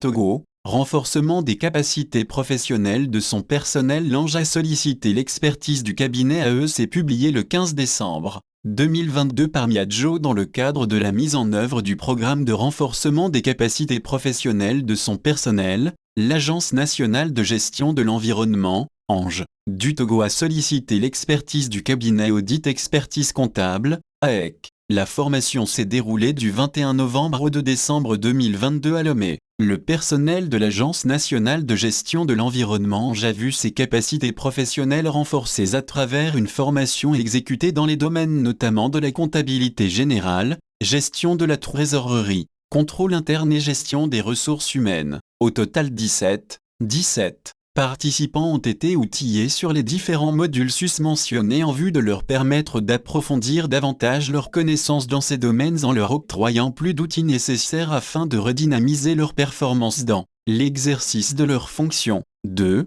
Togo, renforcement des capacités professionnelles de son personnel. L'Ange a sollicité l'expertise du cabinet AEC publié le 15 décembre 2022 par Miadjo dans le cadre de la mise en œuvre du programme de renforcement des capacités professionnelles de son personnel. L'Agence nationale de gestion de l'environnement, ANGE, du Togo a sollicité l'expertise du cabinet Audit Expertise Comptable, AEC. La formation s'est déroulée du 21 novembre au 2 décembre 2022 à Lomé. Le personnel de l'Agence nationale de gestion de l'environnement a vu ses capacités professionnelles renforcées à travers une formation exécutée dans les domaines notamment de la comptabilité générale, gestion de la trésorerie, contrôle interne et gestion des ressources humaines. Au total 17 participants ont été outillés sur les différents modules susmentionnés en vue de leur permettre d'approfondir davantage leurs connaissances dans ces domaines en leur octroyant plus d'outils nécessaires afin de redynamiser leur performance dans l'exercice de leurs fonctions. 2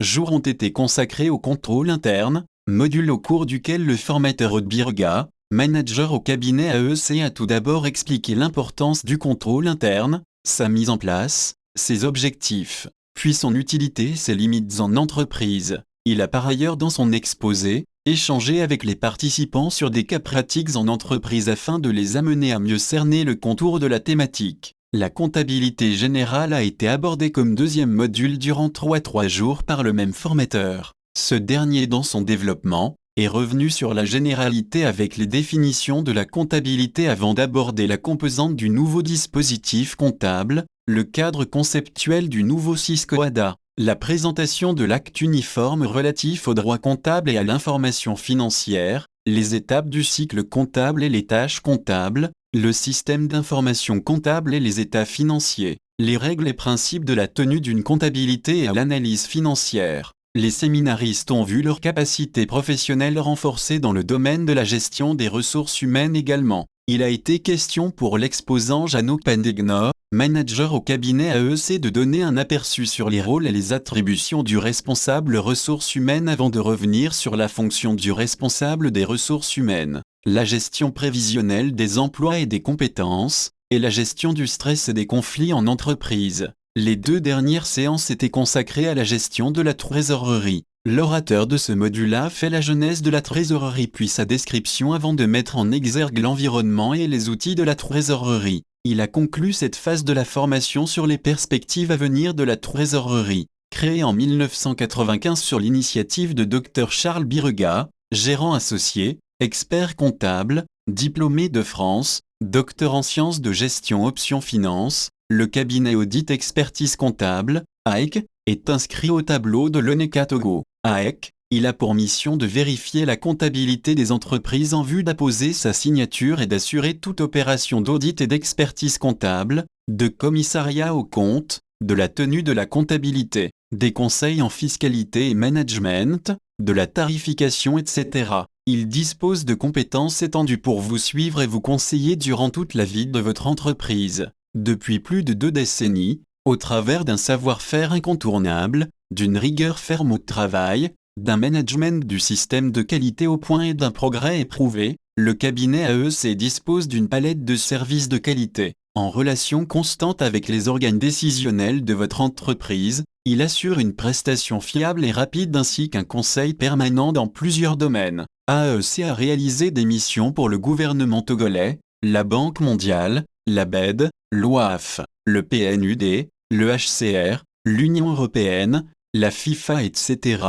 jours ont été consacrés au contrôle interne, module au cours duquel le formateur Odbirga, manager au cabinet AEC, a tout d'abord expliqué l'importance du contrôle interne, sa mise en place, ses objectifs, puis son utilité et ses limites en entreprise. Il a par ailleurs dans son exposé, échangé avec les participants sur des cas pratiques en entreprise afin de les amener à mieux cerner le contour de la thématique. La comptabilité générale a été abordée comme deuxième module durant 3 jours par le même formateur. Ce dernier dans son développement, est revenu sur la généralité avec les définitions de la comptabilité avant d'aborder la composante du nouveau dispositif comptable, le cadre conceptuel du nouveau Cisco-ADA, la présentation de l'acte uniforme relatif au droit comptable et à l'information financière, les étapes du cycle comptable et les tâches comptables, le système d'information comptable et les états financiers, les règles et principes de la tenue d'une comptabilité et à l'analyse financière. Les séminaristes ont vu leurs capacités professionnelles renforcées dans le domaine de la gestion des ressources humaines également. Il a été question pour l'exposant Jeannot Pandegno, manager au cabinet AEC, de donner un aperçu sur les rôles et les attributions du responsable ressources humaines avant de revenir sur la fonction du responsable des ressources humaines, la gestion prévisionnelle des emplois et des compétences, et la gestion du stress et des conflits en entreprise. Les 2 dernières séances étaient consacrées à la gestion de la trésorerie. L'orateur de ce module a fait la genèse de la trésorerie puis sa description avant de mettre en exergue l'environnement et les outils de la trésorerie. Il a conclu cette phase de la formation sur les perspectives à venir de la trésorerie, créée en 1995 sur l'initiative de Dr Charles Birega, gérant associé, expert comptable, diplômé de France, docteur en sciences de gestion option finance. Le cabinet Audit Expertise Comptable, AEC, est inscrit au tableau de l'ONECA Togo. AEC, il a pour mission de vérifier la comptabilité des entreprises en vue d'apposer sa signature et d'assurer toute opération d'audit et d'expertise comptable, de commissariat aux comptes, de la tenue de la comptabilité, des conseils en fiscalité et management, de la tarification, etc. Il dispose de compétences étendues pour vous suivre et vous conseiller durant toute la vie de votre entreprise. Depuis plus de 2 décennies, au travers d'un savoir-faire incontournable, d'une rigueur ferme au travail, d'un management du système de qualité au point et d'un progrès éprouvé, le cabinet AEC dispose d'une palette de services de qualité. En relation constante avec les organes décisionnels de votre entreprise, il assure une prestation fiable et rapide ainsi qu'un conseil permanent dans plusieurs domaines. AEC a réalisé des missions pour le gouvernement togolais, la Banque mondiale, la BED, l'OAF, le PNUD, le HCR, l'Union européenne, la FIFA, etc.,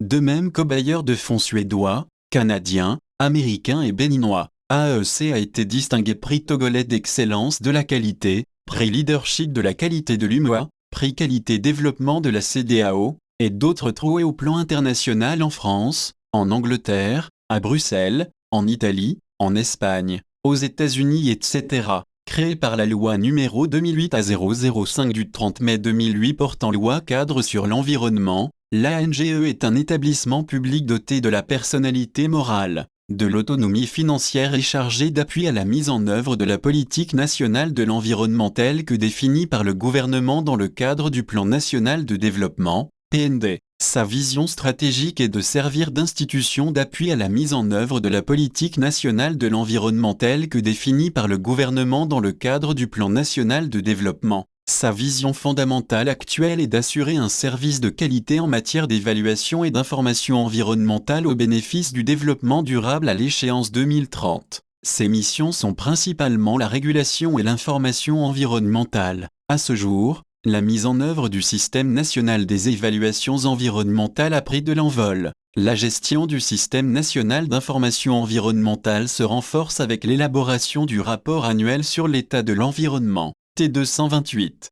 de même qu'aux bailleurs de fonds suédois, canadiens, américains et béninois. AEC a été distingué prix togolais d'excellence de la qualité, prix leadership de la qualité de l'UMOA, prix qualité développement de la CEDEAO, et d'autres trophées au plan international en France, en Angleterre, à Bruxelles, en Italie, en Espagne, aux États-Unis, etc. Créé par la loi numéro 2008-005 du 30 mai 2008 portant loi cadre sur l'environnement, l'ANGE est un établissement public doté de la personnalité morale, de l'autonomie financière et chargé d'appui à la mise en œuvre de la politique nationale de l'environnement telle que définie par le gouvernement dans le cadre du Plan national de développement, PND. Sa vision stratégique est de servir d'institution d'appui à la mise en œuvre de la politique nationale de l'environnement telle que définie par le gouvernement dans le cadre du Plan national de développement. Sa vision fondamentale actuelle est d'assurer un service de qualité en matière d'évaluation et d'information environnementale au bénéfice du développement durable à l'échéance 2030. Ses missions sont principalement la régulation et l'information environnementale. À ce jour, la mise en œuvre du système national des évaluations environnementales a pris de l'envol. La gestion du système national d'information environnementale se renforce avec l'élaboration du rapport annuel sur l'état de l'environnement, T228.